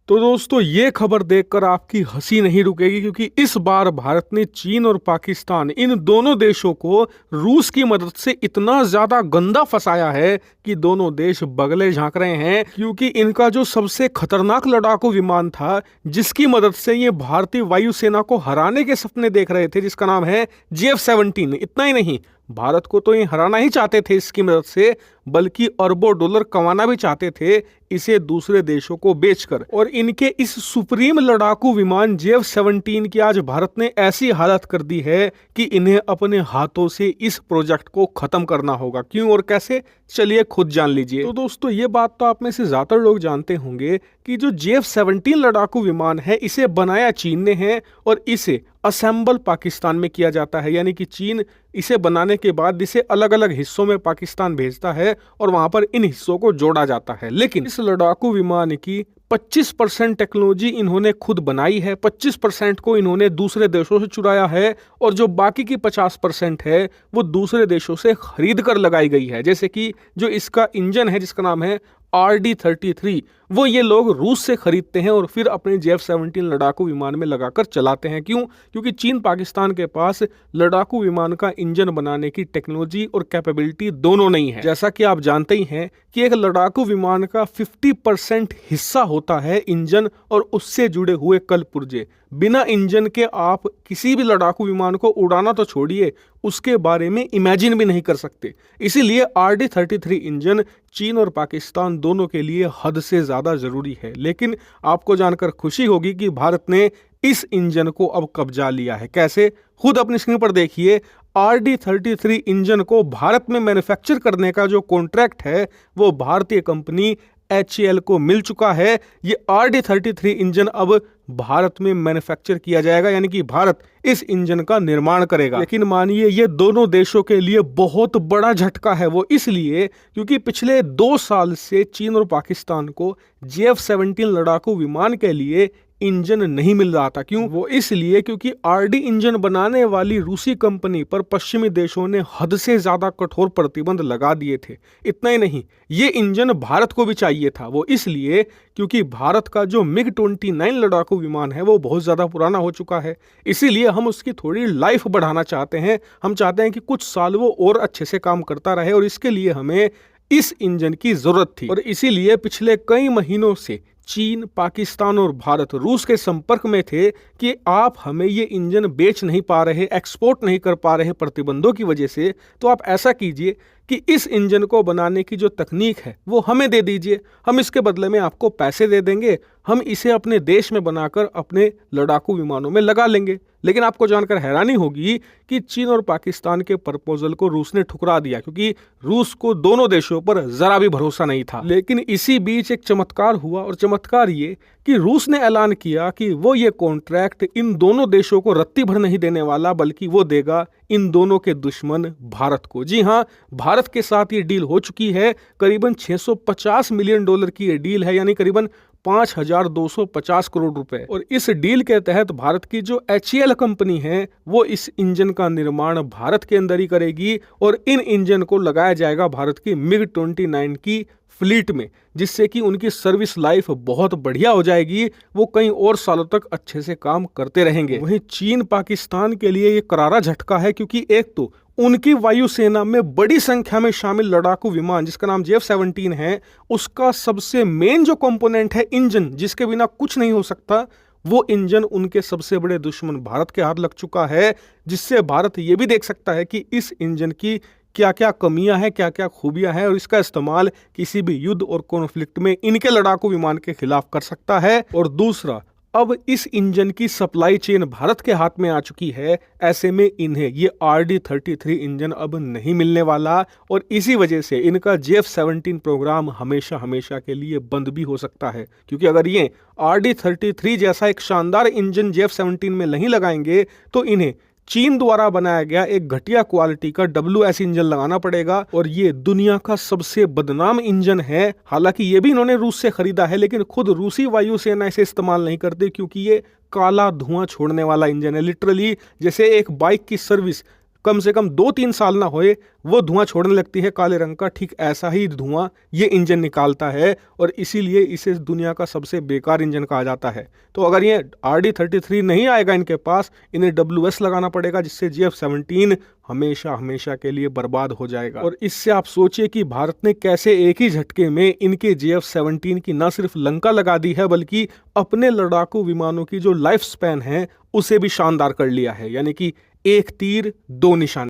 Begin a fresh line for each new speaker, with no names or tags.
तो दोस्तों ये खबर देखकर आपकी हंसी नहीं रुकेगी, क्योंकि इस बार भारत ने चीन और पाकिस्तान इन दोनों देशों को रूस की मदद से इतना ज्यादा गंदा फंसाया है कि दोनों देश बगले झांक रहे हैं। क्योंकि इनका जो सबसे खतरनाक लड़ाकू विमान था, जिसकी मदद से ये भारतीय वायुसेना को हराने के सपने देख रहे थे, जिसका नाम है JF-17, इतना ही नहीं, भारत को तो ये हराना ही चाहते थे इसकी मदद से, बल्कि अरबों डॉलर कमाना भी चाहते थे इसे दूसरे देशों को बेचकर। और इनके इस सुप्रीम लड़ाकू विमान JF-17 की आज भारत ने ऐसी हालत कर दी है कि इन्हें अपने हाथों से इस प्रोजेक्ट को खत्म करना होगा। क्यों और कैसे, चलिए खुद जान लीजिए। तो दोस्तों ये बात तो आप में से ज्यादातर लोग जानते होंगे कि जो JF-17 लड़ाकू विमान है, इसे बनाया चीन ने है और इसे असेंबल पाकिस्तान में किया जाता है। यानी कि चीन इसे बनाने के बाद इसे अलग अलग हिस्सों में पाकिस्तान भेजता है और वहां पर इन हिस्सों को जोड़ा जाता है। लेकिन इस लड़ाकू विमान की 25% टेक्नोलॉजी इन्होंने खुद बनाई है, 25% को इन्होंने दूसरे देशों से चुराया है और जो बाकी की 50% है वो दूसरे देशों से खरीद कर लगाई गई है। जैसे कि जो इसका इंजन है, जिसका नाम है RD-33, वो ये लोग रूस से खरीदते हैं और फिर अपने JF-17 लड़ाकू विमान में लगाकर चलाते हैं। क्यों? क्योंकि चीन पाकिस्तान के पास लड़ाकू विमान का इंजन बनाने की टेक्नोलॉजी और कैपेबिलिटी दोनों नहीं है। जैसा कि आप जानते ही हैं कि एक लड़ाकू विमान का 50% हिस्सा होता है इंजन और उससे जुड़े हुए कल पुर्जे। बिना इंजन के आप किसी भी लड़ाकू विमान को उड़ाना तो छोड़िए, उसके बारे में इमेजिन भी नहीं कर सकते। इसीलिए RD-33 इंजन चीन और पाकिस्तान दोनों के लिए हद से ज्यादा जरूरी है। लेकिन आपको जानकर खुशी होगी कि भारत ने इस इंजन को अब कब्जा लिया है। कैसे? खुद अपनी स्क्रीन पर देखिए। RD-33 इंजन को भारत में मैन्युफैक्चर करने का जो कॉन्ट्रैक्ट है वो भारतीय कंपनी HAL को मिल चुका है। ये RD-33 इंजन अब भारत में मैन्युफैक्चर किया जाएगा, यानी कि भारत इस इंजन का निर्माण करेगा। लेकिन मानिए ये दोनों देशों के लिए बहुत बड़ा झटका है। वो इसलिए क्योंकि पिछले 2 साल से चीन और पाकिस्तान को JF-17 लड़ाकू विमान के लिए इंजन नहीं मिल रहा था। क्यों? वो इसलिए क्योंकि RD इंजन बनाने वाली रूसी कंपनी पर पश्चिमी देशों ने हद से ज्यादा कठोर प्रतिबंध लगा दिए थे। इतना ही नहीं, ये इंजन भारत को भी चाहिए था। वो इसलिए क्योंकि भारत का जो MiG-29 लड़ाकू विमान है वो बहुत ज्यादा पुराना हो चुका है। इसीलिए हम उसकी थोड़ी लाइफ बढ़ाना चाहते हैं। हम चाहते हैं कि कुछ साल वो और अच्छे से काम करता रहे और इसके लिए हमें इस इंजन की जरूरत थी। और इसीलिए पिछले कई महीनों से चीन, पाकिस्तान और भारत रूस के संपर्क में थे कि आप हमें ये इंजन बेच नहीं पा रहे, एक्सपोर्ट नहीं कर पा रहे प्रतिबंधों की वजह से, तो आप ऐसा कीजिए कि इस इंजन को बनाने की जो तकनीक है वो हमें दे दीजिए। हम इसके बदले में आपको पैसे दे देंगे, हम इसे अपने देश में बनाकर अपने लड़ाकू विमानों में लगा लेंगे। लेकिन आपको जानकर हैरानी होगी कि चीन और पाकिस्तान के प्रपोजल को रूस ने ठुकरा दिया, क्योंकि रूस को दोनों देशों पर जरा भी भरोसा नहीं था। लेकिन इसी बीच एक चमत्कार हुआ, और चमत्कार ये कि रूस ने ऐलान किया कि वो ये कॉन्ट्रैक्ट इन दोनों देशों को रत्ती भर नहीं देने वाला, बल्कि वो देगा इन दोनों के दुश्मन भारत को। जी हाँ, भारत के साथ ये डील हो चुकी है। करीबन $650 मिलियन की ये डील है, यानी करीबन 5,250 करोड़ रुपए। और इस डील के तहत भारत की जो HAL कंपनी है वो इस इंजन का निर्माण भारत के अंदर ही करेगी और इन इंजन को लगाया जाएगा भारत की MiG-29 की फ्लीट में, जिससे कि उनकी सर्विस लाइफ बहुत बढ़िया हो जाएगी। वो कई और सालों तक अच्छे से काम करते रहेंगे। वहीं चीन पाकिस्तान के लिए ये करारा झटका है, क्योंकि एक तो उनकी वायुसेना में बड़ी संख्या में शामिल लड़ाकू विमान जिसका नाम JF-17 है, उसका सबसे मेन जो कंपोनेंट है इंजन, जिसके बिना कुछ नहीं हो सकता, वो इंजन उनके सबसे बड़े दुश्मन भारत के हाथ लग चुका है। जिससे भारत ये भी देख सकता है कि इस इंजन की क्या क्या कमियां हैं, क्या क्या खूबियां हैं, और इसका इस्तेमाल किसी भी युद्ध और कॉन्फ्लिक्ट में इनके लड़ाकू विमान के खिलाफ कर सकता है। और दूसरा, अब इस इंजन की सप्लाई चेन भारत के हाथ में आ चुकी है। ऐसे में इन्हें ये RD-33 इंजन अब नहीं मिलने वाला और इसी वजह से इनका JF-17 प्रोग्राम हमेशा हमेशा के लिए बंद भी हो सकता है। क्योंकि अगर ये RD-33 जैसा एक शानदार इंजन JF-17 में नहीं लगाएंगे तो इन्हें चीन द्वारा बनाया गया एक घटिया क्वालिटी का WS इंजन लगाना पड़ेगा, और ये दुनिया का सबसे बदनाम इंजन है। हालांकि ये भी इन्होंने रूस से खरीदा है, लेकिन खुद रूसी वायुसेना इसे इस्तेमाल नहीं करती, क्योंकि ये काला धुआं छोड़ने वाला इंजन है। लिटरली जैसे एक बाइक की सर्विस कम से कम 2-3 साल ना होए वो धुआं छोड़ने लगती है काले रंग का। ठीक ऐसा ही धुआं ये इंजन निकालता है और इसीलिए इसे दुनिया का सबसे बेकार इंजन कहा जाता है। तो अगर ये RD-33 नहीं आएगा इनके पास, इन्हें WS लगाना पड़ेगा, जिससे GF-17 हमेशा हमेशा के लिए बर्बाद हो जाएगा। और इससे आप सोचिए कि भारत ने कैसे एक ही झटके में इनके GF-17 की न सिर्फ लंका लगा दी है, बल्कि अपने लड़ाकू विमानों की जो लाइफ स्पैन है उसे भी शानदार कर लिया है। यानी कि एक तीर दो निशाने।